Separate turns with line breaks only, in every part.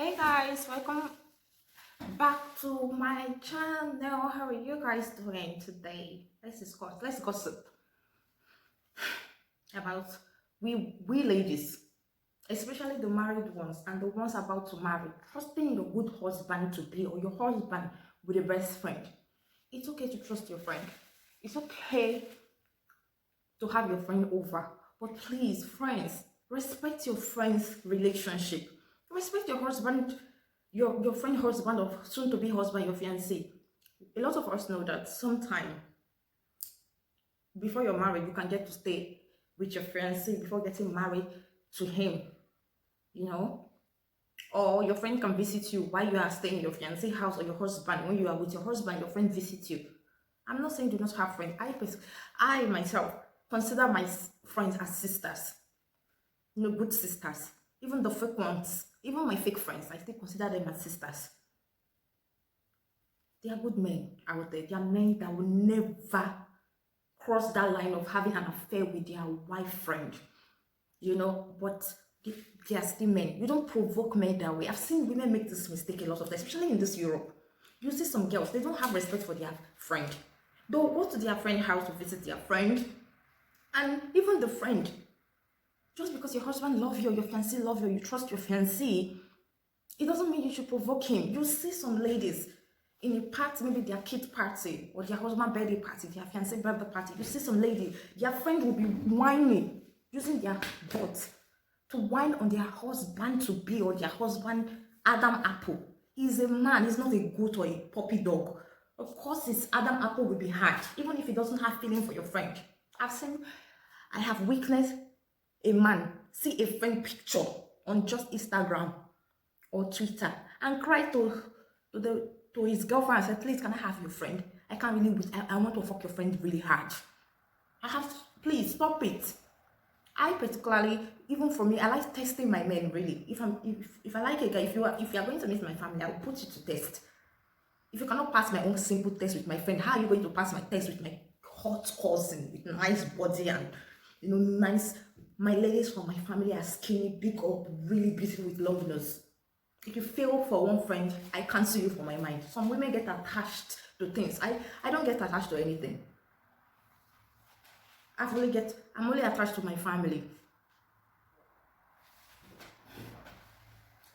Hey guys, welcome back to my channel. How are you guys doing today? Let's gossip about we ladies, especially the married ones and the ones about to marry, trusting your good husband to be or your husband with a best friend. It's okay to trust your friend. It's okay to have your friend over. But please, friends, respect your friend's relationship. Respect your husband, your friend husband or soon to be husband, your fiancé. A lot of us know that sometime before you're married, you can get to stay with your fiancé before getting married to him, you know. Or your friend can visit you while you are staying in your fiancé house or your husband. When you are with your husband, your friend visits you. I'm not saying do not have friends. I myself consider my friends as sisters, good sisters. Even the fake ones, even my fake friends, I still consider them as sisters. They are good men out there. They are men that will never cross that line of having an affair with their wife friend, but they are still men. You don't provoke men that way. I've seen women make this mistake a lot of times, especially in this Europe. You see some girls, they don't have respect for their friend. They'll go to their friend's house to visit their friend, and even the friend, just because your husband loves you or your fiancé loves you, you trust your fiancé, it doesn't mean you should provoke him. You see some ladies in a party, maybe their kid party or their husband birthday party, their fiancé birthday party. You see some lady, their friend will be whining, using their butt to whine on their husband to be or their husband Adam Apple. He's a man, he's not a goat or a puppy dog. Of course, his Adam Apple will be hard, even if he doesn't have feeling for your friend. I have witnessed a man see a friend picture on just Instagram or Twitter and cry to his girlfriend and say, please, can I have your friend? I can't really I want to fuck your friend really hard. Please stop it. I particularly, even for me, I like testing my men really. If I like a guy, if you are going to meet my family, I will put you to test. If you cannot pass my own simple test with my friend, how are you going to pass my test with my hot cousin with nice body and nice? My ladies from my family are skinny, big up, really beautiful with long nose. If you fail for one friend, I cancel you from my mind. Some women get attached to things. I don't get attached to anything. I'm only attached to my family.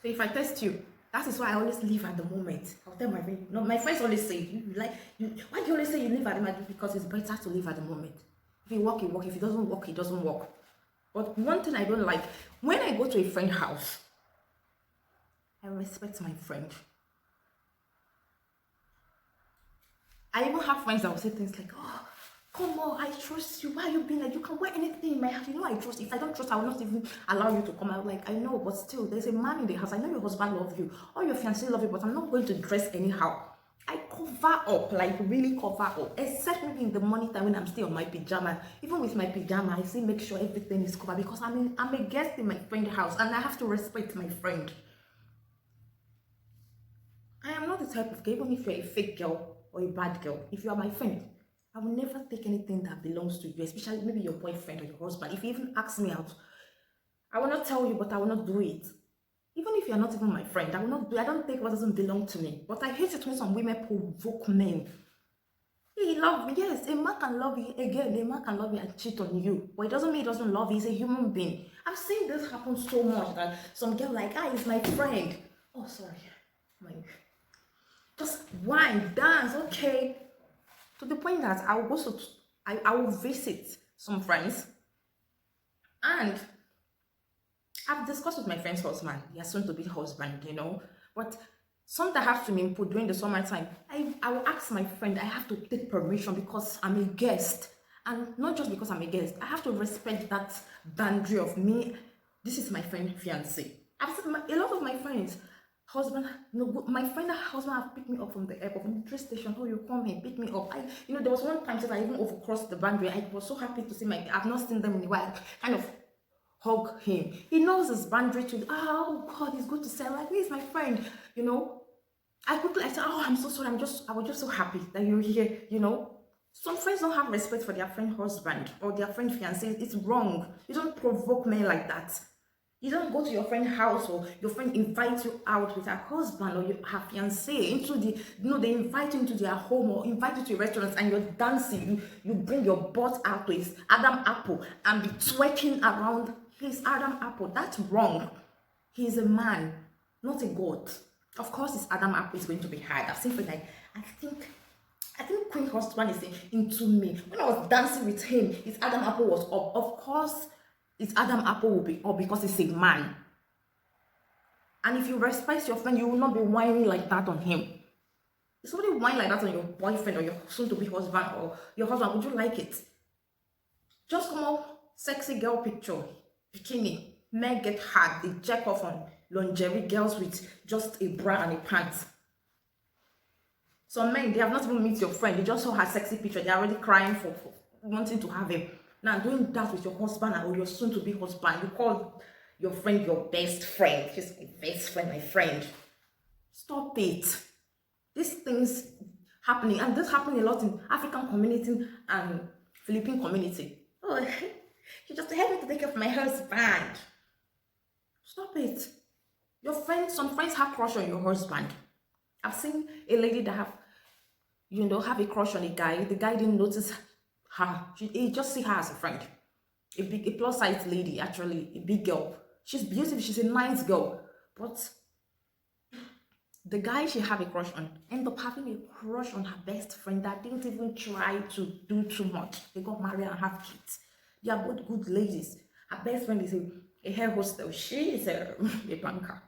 So if I test you, that is why I always leave at the moment. I'll tell my friend. No, my friends always say, why do you always say you leave at the moment? Because it's better to leave at the moment. If it work, it work. If it doesn't work, it doesn't work. But one thing I don't like, when I go to a friend's house, I respect my friend. I even have friends that will say things like, oh, come on, I trust you. Why are you being like, you can wear anything in my house? I trust. If I don't trust, I will not even allow you to come out. Like, I know, but still, there's a man in the house. I know your husband loves you, or your fiancé loves you, but I'm not going to dress anyhow. I cover up, like really cover up, except maybe in the morning time when I'm still on my pajama. Even with my pajama, I still make sure everything is covered because I'm a guest in my friend's house and I have to respect my friend. I am not the type of girl, even if you're a fake girl or a bad girl, if you are my friend, I will never take anything that belongs to you, especially maybe your boyfriend or your husband. If you even ask me out, I will not tell you, but I will not do it. Even if you're not even my friend, I don't take what doesn't belong to me. But I hate it when some women provoke men. He love me. Yes, a man can love you. Again, a man can love you and cheat on you. But it doesn't mean he doesn't love you. He's a human being. I've seen this happen so much that some girl like, he's my friend. Oh, sorry. Just whine, dance, okay. To the point that I will visit some friends. And I've discussed with my friend's husband, their soon-to-be husband, but something has to be input during the summertime. I will ask my friend, I have to take permission because I'm a guest. And not just because I'm a guest, I have to respect that boundary of me. This is my friend, fiancé. I've seen a lot of my friends, my friend husband have picked me up from the airport, from the train station. Oh, you come here, pick me up. There was one time that I even overcrossed the boundary. I was so happy to see I've not seen them in a while. Kind of hug him. He knows his boundary too. Oh God, it's good to say, like, he's my friend. I said, oh, I'm so sorry. I was just so happy that you're here. Some friends don't have respect for their friend husband or their friend fiancé. It's wrong. You don't provoke men like that. You don't go to your friend's house or your friend invites you out with her husband or her fiancé into the, they invite you into their home or invite you to a restaurant and you're dancing. You bring your butt out to his Adam apple and be twerking around his Adam apple. That's wrong. He's a man, not a god. Of course, his Adam apple is going to be hard. I've seen for like, I think Queen husband is into me. When I was dancing with him, his Adam apple was up. Of course, his Adam apple will be up because he's a man. And if you respect your friend, you will not be whining like that on him. If somebody whine like that on your boyfriend or your soon-to-be husband or your husband, would you like it? Just come up, sexy girl picture, bikini. Men get hard. They jack off on lingerie, girls with just a bra and a pants. Some men, they have not even met your friend. They just saw her sexy picture. They're already crying for wanting to have him. Now, doing that with your husband or your soon-to-be husband, you call your friend your best friend. She's my best friend, my friend. Stop it. These things happening, and this happening a lot in African community and Philippine community. Oh, you just help me to take care of my husband. Stop it. Your friends, some friends have crush on your husband. I've seen a lady that have a crush on a guy. The guy didn't notice her. He just see her as a friend. A plus size lady, actually, a big girl. She's beautiful. She's a nice girl. But the guy she have a crush on end up having a crush on her best friend that didn't even try to do too much. They got married and have kids. They are both good ladies. Her best friend is a hair hostess. She is a banker.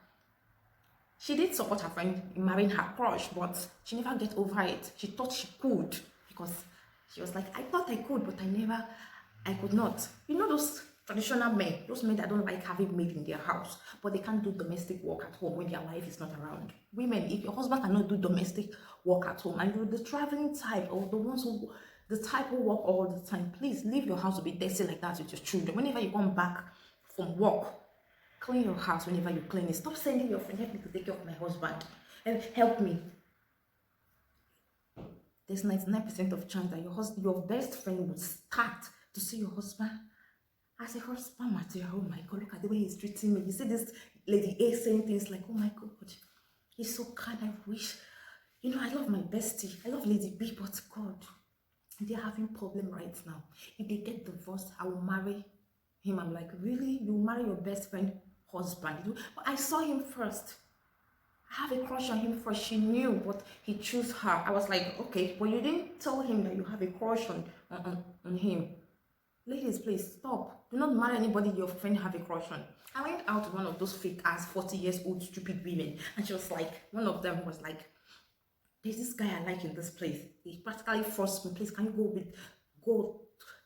She did support her friend in marrying her crush, but she never get over it. She thought she could because she was like, I thought I could, but I could not. You know those traditional men, those men that don't like having maid in their house, but they can't do domestic work at home when their wife is not around. Women, if your husband cannot do domestic work at home and you're the traveling type or the type who work all the time, please leave your house to be dirty like that with your children. Whenever you come back from work, clean your house whenever you clean it. Stop sending your friend, help me to take care of my husband. And help me. There's 99% of chance that your best friend would start to see your husband as a husband material. Oh my God, look at the way he's treating me. You see this lady A saying things like, oh my God, he's so kind. I wish, I love my bestie. I love Lady B, but God, they're having problem right now. If they get divorced, I will marry him. I'm like, really? You marry your best friend husband? But I saw him first. I have a crush on him first. She knew, but he chose her. I was like, okay, but you didn't tell him that you have a crush on him. Ladies, please stop. Do not marry anybody your friend have a crush on. I went out to one of those fake ass 40 years old stupid women, and she was like, one of them was like, there's this guy I like in this place. He practically forced me, please, can you go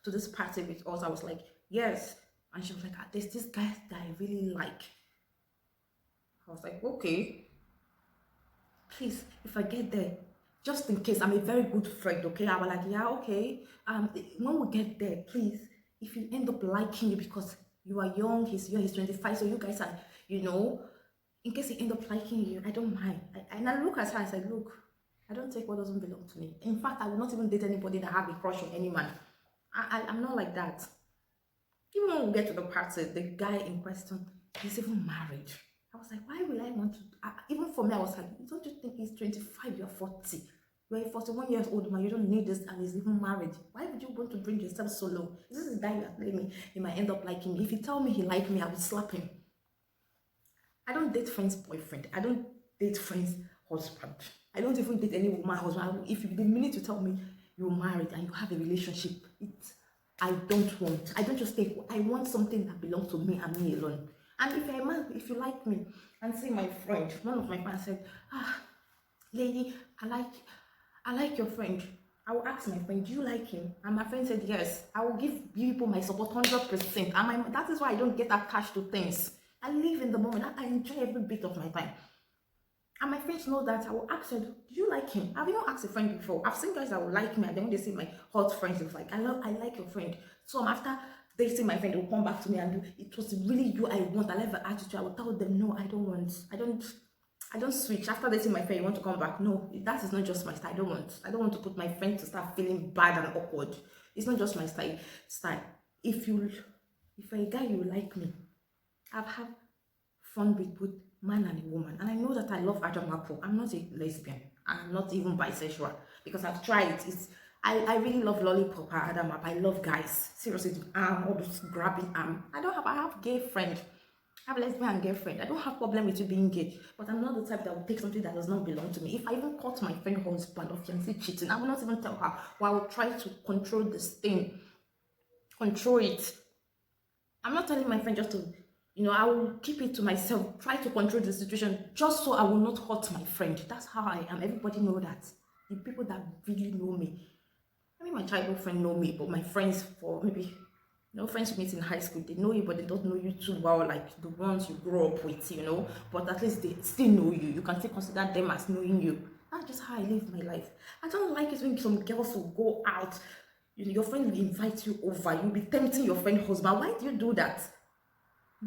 to this party with us? I was like, yes. And she was like, there's this guy that I really like. I was like, okay. Please, if I get there, just in case, I'm a very good friend, okay? I was like, yeah, okay. When we get there, please, if you end up liking me because you are young, he's 25, so you guys are, in case he end up liking you, I don't mind. And I look at her, I said, look, I don't take what doesn't belong to me. In fact, I will not even date anybody that have a crush on any man. I'm not like that. Even when we get to the party, the guy in question, he's even married. I was like, why will I want to? Even for me, I was like, don't you think he's 25, you're 40? You're a 41 years old man, you don't need this, and he's even married. Why would you want to bring yourself so low? Is this the guy you are telling me he might end up liking me? If he tell me he like me, I will slap him. I don't date friends' boyfriend. I don't date friends' husband. I don't even date any woman husband. If the minute you tell me you're married and you have a relationship, I don't just take. I want something that belongs to me and me alone. And if you like me, and see my friend, one of my friends said, lady, I like your friend. I will ask my friend, do you like him? And my friend said, yes. I will give people my support 100%. And that is why I don't get attached to things. I live in the moment. I enjoy every bit of my time. And my friends know that. I will ask her, do you like him? I've even asked a friend before. I've seen guys that will like me, and then when they see my hot friends, it's like, I like your friend. So after they see my friend, they will come back to me and do, it was really you I want. I like the attitude. I will tell them, no, I don't switch. After they see my friend, you want to come back? No, that is not just my style. I don't want to put my friend to start feeling bad and awkward. It's not just my style. If a guy you like me, I've had fun with both man and a woman, and I know that I love Adam Apple. I'm not a lesbian. I'm not even bisexual because I've tried. I really love lollipop or Adam Apple. I love guys. Seriously, the arm, all those grabbing arm. I have gay friend. I have lesbian and gay friend. I don't have problem with you being gay, but I'm not the type that will take something that does not belong to me. If I even caught my friend husband or fiancé cheating, I will not even tell her, or I will try to control this thing, control it. I'm not telling my friend just to, I will keep it to myself, try to control the situation just so I will not hurt my friend. That's how I am. Everybody know that. The people that really know me. I mean, my childhood friend know me, but my friends for maybe, friends you meet in high school, they know you, but they don't know you too well, like the ones you grow up with, but at least they still know you. You can still consider them as knowing you. That's just how I live my life. I don't like it when some girls will go out, your friend will invite you over, you'll be tempting your friend's husband. Why do you do that?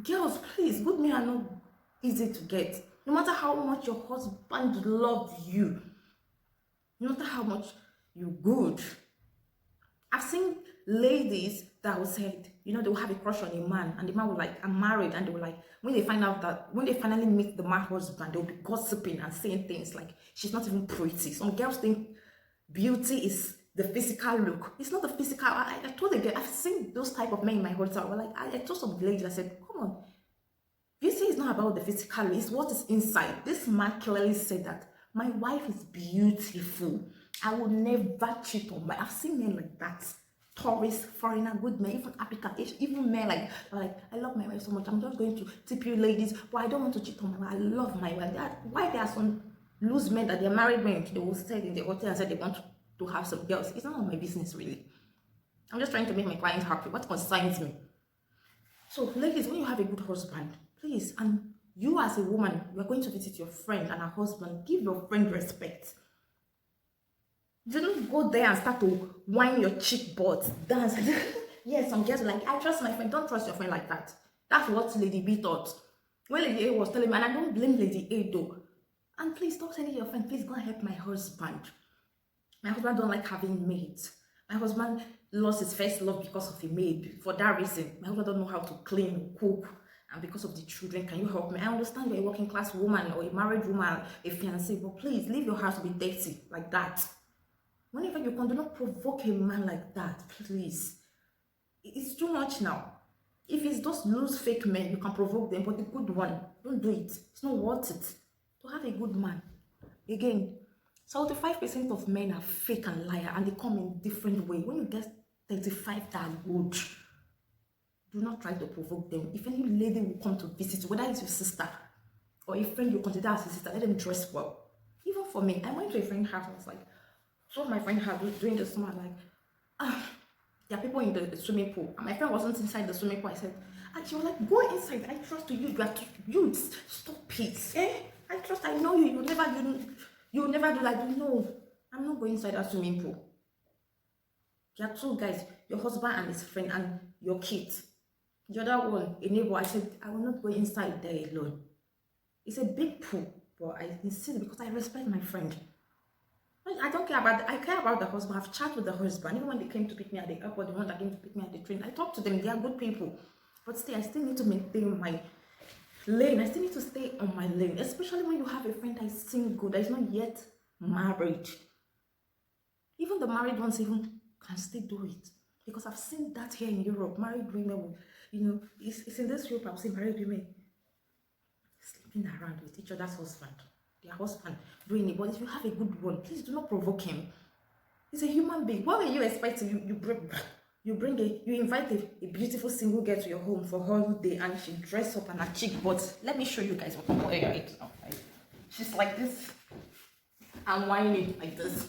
Girls, please, good men are not easy to get. No matter how much your husband loves you, no matter how much you're good. I've seen ladies that will say, they will have a crush on a man, and the man will like, I'm married, and they will like, when they finally meet the man's husband, they'll be gossiping and saying things like, she's not even pretty. Some girls think beauty is the physical look. It's not the physical. I told the girl, I've seen those type of men in my hotel. Well, like, I told some ladies, I said, come on, beauty is not about the physical, it's what is inside. This man clearly said that my wife is beautiful. I will never cheat on my. I've seen men like that. Tourists, foreigner, good men, even African, even men like I love my wife so much. I'm just going to tip you ladies, but I don't want to cheat on my wife. I love my wife. Why there are some loose men that they're married men, they will stay in the hotel and say they want to have some girls. It's none of my business really. I'm just trying to make my client happy. What concerns me? So ladies, when you have a good husband, please, and you as a woman, you are going to visit your friend and her husband, give your friend respect. You don't go there and start to whine your cheek butt, dance. Yes, some girls are like, I trust my friend. Don't trust your friend like that. That's what Lady B thought. When Lady A was telling me, and I don't blame Lady A though. And please stop telling your friend, please go and help my husband. My husband don't like having maids. My husband lost his first love because of a maid. For that reason, my husband don't know how to clean, cook, and because of the children, can you help me? I understand you're a working class woman or a married woman, a fiancé, but please leave your house to be dirty like that. Whenever you can, do not provoke a man like that, please. It's too much now. If it's those loose fake men, you can provoke them, but the good one, don't do it. It's not worth it. To have a good man. Again, 75% of men are fake and liar, and they come in different way. When you get 35 that are good, do not try to provoke them. If any lady will come to visit, whether it's your sister or a friend you consider as a sister, let them dress well. Even for me, I went to a friend's house, I was like, so my friend had during the summer, like, there are people in the swimming pool, and my friend wasn't inside the swimming pool. I said, and she was like, go inside. I trust you. You are you. Stop it. I trust. I know you. You never do that. No, I'm not going inside that swimming pool. There are two guys, your husband and his friend, and your kids. The other one, a neighbor. I said, I will not go inside there alone. It's a big pool, but I insist because I respect my friend. I don't care about. I care about the husband. I've chatted with the husband. Even when they came to pick me at the airport, the one that came to pick me at the train, I talked to them. They are good people, but still, I still need to maintain my lane. I still need to stay on my lane, especially when you have a friend that is single, that is not yet married. Even the married ones even can still do it, because I've seen that here in Europe. Married women, it's in this Europe. I've seen married women sleeping around with each other's husband. Their husband doing it. But if you have a good one, please do not provoke him. He's a human being. What were you expecting? You invite a beautiful single girl to your home for holiday, and she dress up and her cheek. But let me show you guys what I'm wearing right now. She's like this and whining like this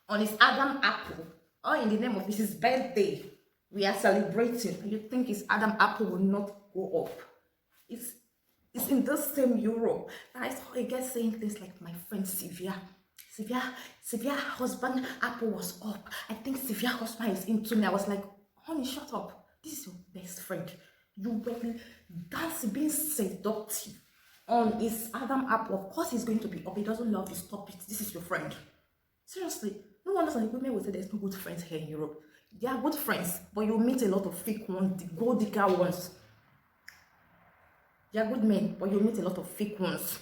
on his Adam Apple. Oh, in the name of his birthday, we are celebrating. And you think his Adam Apple will not go up? It's in this same Europe. I saw a girl saying things like, my friend Sylvia husband Apple was up. I think Sylvia husband is into me. I was like, honey, shut up. This is your best friend. You were dancing, being seductive on his Adam Apple. Of course he's going to be up. He doesn't love you. Stop it. This is your friend. Seriously. No wonder some women will say there's no good friends here in Europe. They are good friends, but you'll meet a lot of fake ones, the gold digger ones. They are good men, but you'll meet a lot of fake ones.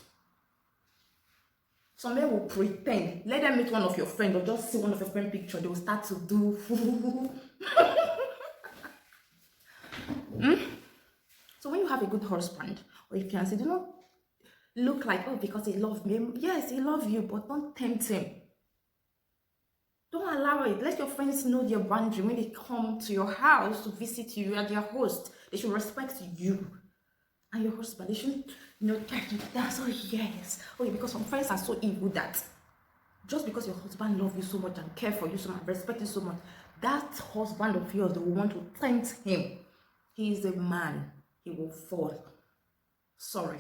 Some men will pretend. Let them meet one of your friends or just see one of your friend picture. They will start to do. So when you have a good husband or a fiancé, do not look like, oh, because he loves me. Yes, he loves you, but don't tempt him. Don't allow it. Let your friends know their boundary. When they come to your house to visit you, you are their host. They should respect you and your husband. They shouldn't, try to dance. Oh, yes. Oh, because some friends are so evil that just because your husband loves you so much and care for you so much, respect you so much, that husband of yours, they will want to tempt him. He is a man. He will fall. Sorry.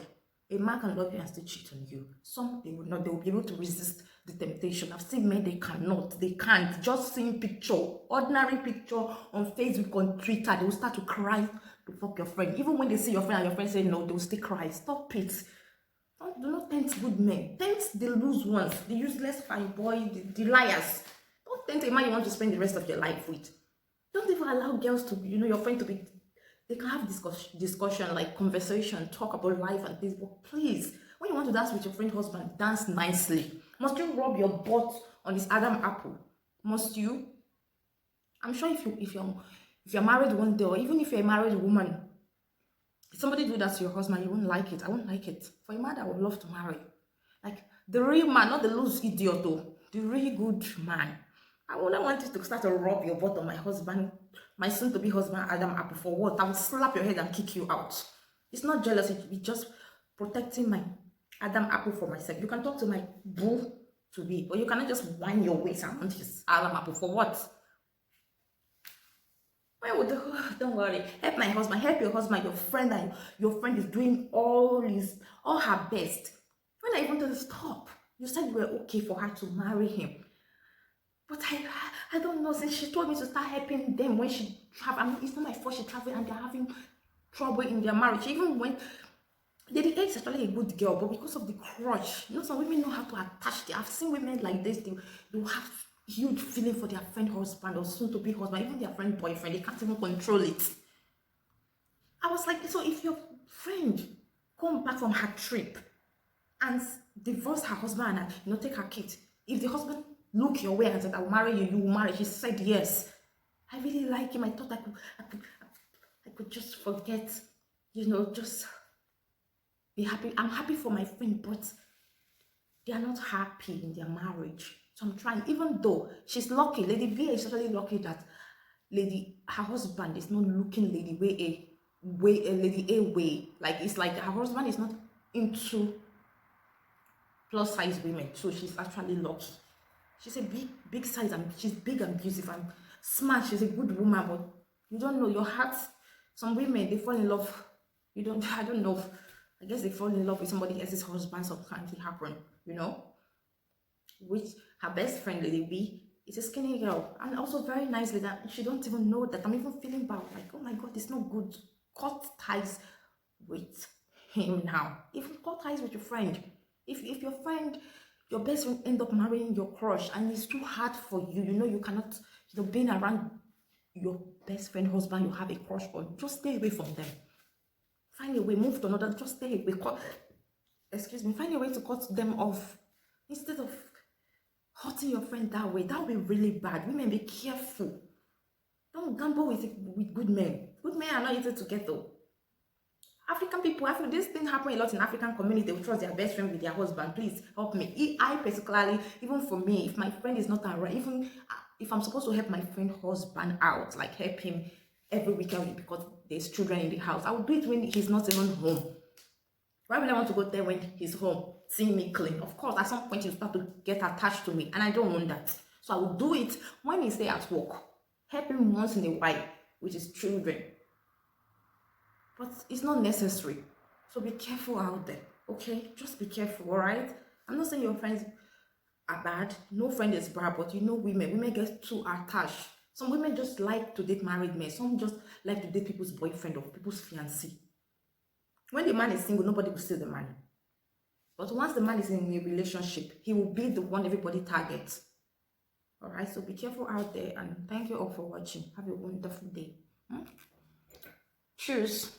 A man can love you and still cheat on you. Some, they will not. They will be able to resist the temptation. I've seen men, they cannot. They can't. Just seeing picture, ordinary picture on Facebook, on Twitter, they will start to cry to fuck your friend. Even when they see your friend and your friend say no, they will still cry. Stop it. Do not tempt good men. Tempt the loose ones, the useless fine boy, the liars. Don't tempt a man you want to spend the rest of your life with. Don't even allow girls to, your friend to be. They can have discussion, like conversation, talk about life and things. But please, when you want to dance with your friend husband, dance nicely. Must you rub your butt on his Adam apple? Must you? I'm sure if you're married one day, or even if you're a married woman, if somebody do that to your husband, you won't like it. I won't like it. For a man, I would love to marry. Like the real man, not the loose idiot though. The really good man. I wouldn't want you to start to rub your butt on my husband, my soon-to-be husband, Adam Apple. For what? I will slap your head and kick you out. It's not jealousy. It's just protecting my Adam Apple for myself. You can talk to my boo to be, but you cannot just wind your waist around his Adam Apple. For what? Why would don't worry. Help my husband. Help your husband. Your friend, and your friend is doing all her best. When I wanted to stop, you said you were okay for her to marry him. But I don't know, since she told me to start helping them when she traveled. I mean, it's not my fault she traveled and they're having trouble in their marriage. She even went, Lady A is actually a good girl, but because of the crush, some women know how to attach. I've seen women like this, they will have huge feeling for their friend husband or soon-to-be husband, even their friend boyfriend. They can't even control it. I was like, so if your friend come back from her trip and divorce her husband and take her kids, if the husband look your way and said, I will marry you, you will marry. She said yes. I really like him. I thought I could just forget, just be happy. I'm happy for my friend, but they are not happy in their marriage. So I'm trying, even though she's lucky, Lady B is actually lucky that her husband is not looking Lady A way. Like, it's like her husband is not into plus size women. So she's actually lucky. She's a big size, and she's big and beautiful and smart. She's a good woman, but you don't know your heart. Some women, they fall in love. I don't know. I guess they fall in love with somebody else's husband. Sometimes it happen, Which her best friend, Lady B, is a skinny girl and also very nicely that she don't even know that I'm even feeling bad. Like, oh my God, it's not good. Cut ties with him now. If you cut ties with your friend, if your friend, your best friend end up marrying your crush and it's too hard for you, you cannot, being around your best friend husband you have a crush on, just stay away from them. Find a way, move to another, just stay away. Find a way to cut them off instead of hurting your friend that way. That would be really bad. Women, be careful. Don't gamble with good men. Good men are not easy to get though. African people, this thing happen a lot in African community. They will trust their best friend with their husband. Please help me. I particularly, even for me, if my friend is not around, even if I'm supposed to help my friend husband out, like help him every weekend because there's children in the house, I will do it when he's not even home. Why would I want to go there when he's home, seeing me clean? Of course, at some point he'll start to get attached to me, and I don't want that. So I will do it when he's there at work. Help him once in a while with his children. But it's not necessary. So be careful out there, okay? Just be careful, all right? I'm not saying your friends are bad. No friend is bad, but women get too attached. Some women just like to date married men. Some just like to date people's boyfriend or people's fiancé. When the man is single, nobody will steal the man. But once the man is in a relationship, he will be the one everybody targets. All right, so be careful out there, and thank you all for watching. Have a wonderful day. Cheers.